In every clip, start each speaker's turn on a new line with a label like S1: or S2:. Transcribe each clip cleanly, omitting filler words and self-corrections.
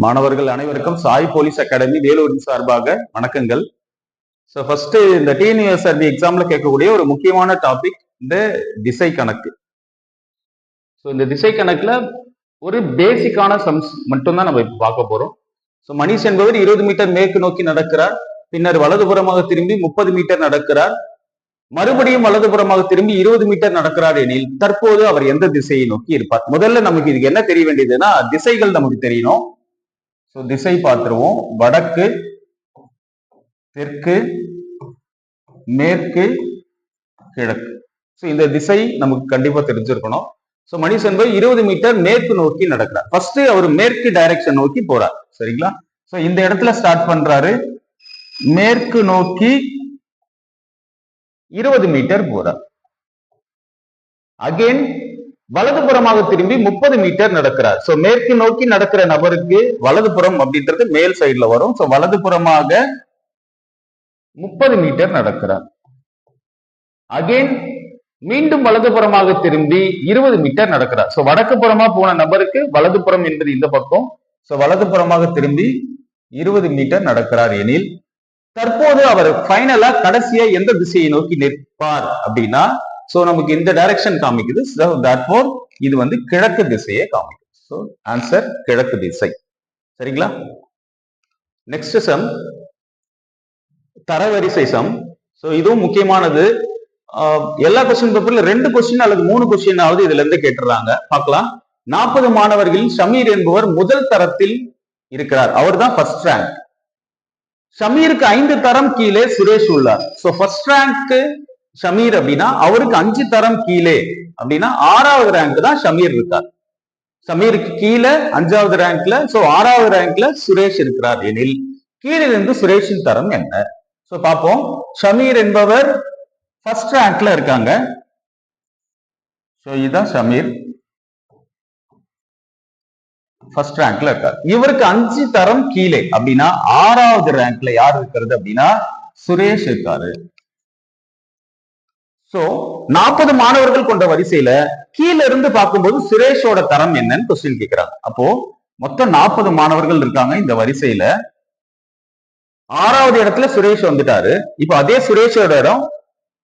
S1: மாணவர்கள் அனைவருக்கும் Sai police academy வேலூரின் சார்பாக வணக்கங்கள். ஸோ ஃபர்ஸ்ட் இந்த டிஎன்யூஎஸ்ஆர்பி எக்ஸாம்ல கேட்கக்கூடிய ஒரு முக்கியமான டாபிக் இந்த திசை கணக்கு. ஸோ இந்த திசை கணக்குல ஒரு பேசிக்கான சம்ஸ் மட்டும்தான் நம்ம இப்போ பார்க்க போறோம். ஸோ மணிஷ் என்பவர் 20 மீட்டர் மேற்கு நோக்கி நடக்கிறார், பின்னர் வலதுபுறமாக திரும்பி 30 மீட்டர் நடக்கிறார், மறுபடியும் வலதுபுறமாக திரும்பி 20 மீட்டர் நடக்கிறார் எனில் தற்போது அவர் எந்த திசையை நோக்கி இருப்பார்? முதல்ல நமக்கு இதுக்கு என்ன தெரிய வேண்டியதுன்னா திசைகள் நமக்கு தெரியணும். ஸோ திசை பார்த்துருவோம். வடக்கு, தெற்கு, மேற்கு, கிழக்கு. ஸோ இந்த திசை நமக்கு கண்டிப்பா தெரிஞ்சிருக்கணும். ஸோ மணிஷ் என்பவர் 20 மீட்டர் மேற்கு நோக்கி நடக்கிறார். ஃபர்ஸ்ட் அவர் மேற்கு டைரக்ஷன் நோக்கி போறார், சரிங்களா? ஸோ இந்த இடத்துல ஸ்டார்ட் பண்றாரு, மேற்கு நோக்கி 20 மீட்டர் போறார். அகைன் வலதுபுறமாக திரும்பி 30 மீட்டர் நடக்கிறார். சோ மேற்கு நோக்கி நடக்கிற நபருக்கு வலதுபுறம் அப்படின்றது மேல் சைடுல வரும். சோ வலதுபுறமாக 30 மீட்டர் நடக்கிறார். அகைன் மீண்டும் வலதுபுறமாக திரும்பி 20 மீட்டர் நடக்கிறார். சோ வடக்கு புறமா போன நபருக்கு வலதுபுறம் என்பது இந்த பக்கம். சோ வலதுபுறமாக திரும்பி 20 மீட்டர் நடக்கிறார் எனில் தற்போது அவர் ஃபைனலா கடைசியா எந்த திசையை நோக்கி நிற்பார் அப்படின்னா, சோ நமக்கு இந்த டைரக்ஷன் காமிக்குது. இது வந்து கிழக்கு திசையை காமிக்குது. சோ ஆன்சர் கிழக்கு திசை, சரிங்களா? நெக்ஸ்ட் சம் தரவரிசை சம். சோ இதுவும் முக்கியமானது. எல்லா கொஸ்டின் பேப்பர்ல 2 கொஸ்டின் அல்லது 3 கொஸ்டின் ஆவது இதுல இருந்து கேட்டுறாங்க. பார்க்கலாம். 40 மாணவர்களில் ஷமீர் என்பவர் முதல் தரத்தில் இருக்கிறார். அவர் தான் ஃபர்ஸ்ட் ரேங்க். ஷமீருக்கு 5 தரம் கீழே சுரேஷ் உள்ளார். சோ ஃபர்ஸ்ட் ரேங்க் ஷமீர் அப்படின்னா அவருக்கு 5 தரம் கீழே அப்படின்னா 6வது ரேங்க் தான் ஷமீர் இருக்கார். ஷமீருக்கு கீழே 5வது ரேங்க்ல, சோ 6வது ரேங்க்ல சுரேஷ் இருக்கிறார் எனில் கீழிருந்து சுரேஷின் தரம் என்ன? சோ பார்ப்போம். ஷமீர் என்பவர் ஃபர்ஸ்ட் ரேங்க்ல இருக்காங்க. சோ இதுதான் ஷமீர், ஃபர்ஸ்ட் ரேங்க்ல இருக்கார். இவருக்கு 5 தரம் கீழே அப்படின்னா 6வது ரேங்க்ல யார் இருக்கிறது அப்படின்னா சுரேஷ் இருக்காரு. சோ 40 மாணவர்கள் கொண்ட வரிசையில கீழ இருந்து பார்க்கும்போது சுரேஷோட தரம் என்னன்னு கொஸ்டின் கேட்கிறாங்க. அப்போ மொத்தம் 40 மாணவர்கள் இருக்காங்க இந்த வரிசையில. 6வது இடத்துல சுரேஷ் வந்துட்டாரு. இப்ப அதே சுரேஷோட இடம்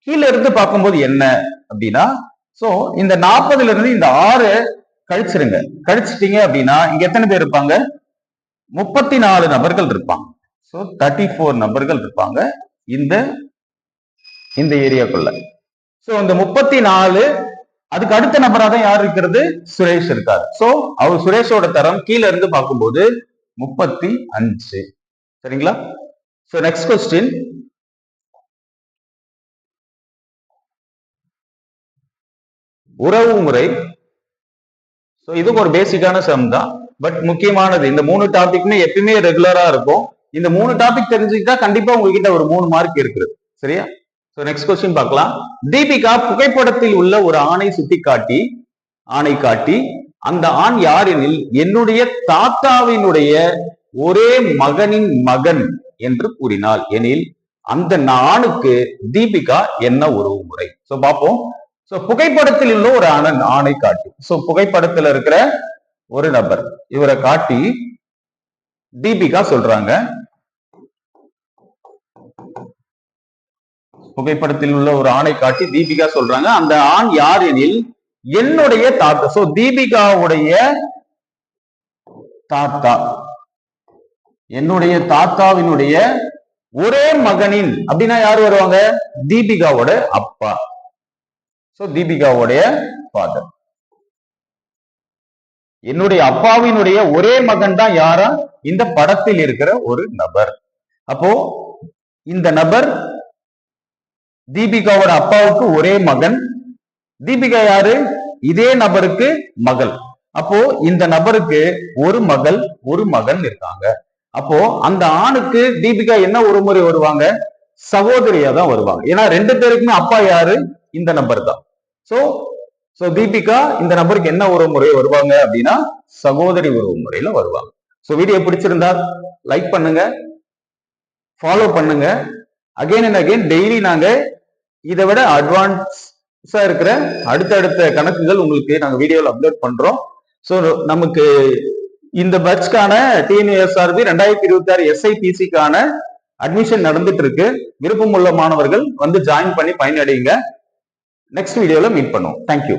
S1: கீழ இருந்து பார்க்கும்போது என்ன அப்படின்னா, சோ இந்த 40ல இருந்து இந்த 6 கழிச்சிருங்க. கழிச்சிட்டீங்க அப்படின்னா இங்க எத்தனை பேர் இருப்பாங்க? 34 நபர்கள் இருப்பாங்க. சோ 34 நபர்கள் இருப்பாங்க இந்த ஏரியாக்குள்ள. சோ இந்த 34 அதுக்கு அடுத்த நபரா தான் யார் இருக்கிறது? சுரேஷ் இருக்காரு. சோ அவர் சுரேஷோட தரம் கீழ இருந்து பார்க்கும்போது 35, சரிங்களா? So next question. உறவு முறை. சோ இதுக்கு ஒரு பேசிக்கான சம் தான், பட் முக்கியமானது. இந்த 3 டாபிக்மே எப்பயுமே ரெகுலரா இருக்கும். இந்த 3 டாபிக் தெரிஞ்சுக்கிட்டா கண்டிப்பா உங்ககிட்ட ஒரு 3 மார்க் இருக்குது, சரியா? சோ நெக்ஸ்ட் கொஸ்டின் பார்க்கலாம். தீபிகா புகைப்படத்தில் உள்ள ஒரு ஆணை காட்டி அந்த ஆண் யார் எனில் என்னுடைய தாத்தாவினுடைய ஒரே மகனின் மகன் என்று கூறினாள் எனில் அந்த ஆணுக்கு தீபிகா என்ன உறவு முறை? சோ பார்ப்போம். சோ புகைப்படத்தில் உள்ள ஒரு ஆணை காட்டி, சோ புகைப்படத்துல இருக்கிற ஒரு நபர், இவரை காட்டி தீபிகா சொல்றாங்க. புகைப்படத்தில் உள்ள ஒரு ஆணை காட்டி தீபிகா சொல்றாங்க அந்த ஆண் யார் எனில் என்னுடைய தாத்தா. சோ தீபிகாவுடைய தாத்தா, என்னுடைய தாத்தாவினுடைய ஒரே மகனின் அப்படின்னா யாரு வருவாங்க? தீபிகாவோட அப்பா. சோ தீபிகாவுடைய ஃபாதர். என்னுடைய அப்பாவினுடைய ஒரே மகன் தான் யாரா? இந்த படத்தில் இருக்கிற ஒரு நபர். அப்போ இந்த நபர் தீபிகாவோட அப்பாவுக்கு ஒரே மகன். தீபிகா யாரு? இதே நபருக்கு மகள். அப்போ இந்த நபருக்கு ஒரு மகள் ஒரு மகன் இருக்காங்க. அப்போ அந்த ஆணுக்கு தீபிகா என்ன ஒரு முறை வருவாங்க? சகோதரியா தான் வருவாங்க. ஏன்னா 2 பேருக்குமே அப்பா யாரு? இந்த நபர் தான். சோ தீபிகா இந்த நபருக்கு என்ன உறவு முறை வருவாங்க அப்படின்னா சகோதரி உறவு முறையில வருவாங்க. சோ வீடியோ பிடிச்சிருந்தா லைக் பண்ணுங்க, ஃபாலோ பண்ணுங்க. அகைன் அண்ட் அகைன் டெய்லி நாங்க இதை விட அட்வான்ஸா இருக்கிற அடுத்தடுத்த கணக்குகள் உங்களுக்கு நாங்க வீடியோல அப்லோட் பண்றோம். சோ நமக்கு இந்த பேட்ச்க்கான டிஎன்யூஎஸ்ஆர்பி 2026 SIPCக்கான அட்மிஷன் நடந்துட்டு இருக்கு. விருப்பம் உள்ள மாணவர்கள் வந்து ஜாயின் பண்ணி பயனடைங்க. நெக்ஸ்ட் வீடியோல மீட் பண்ணுவோம். தேங்க்யூ.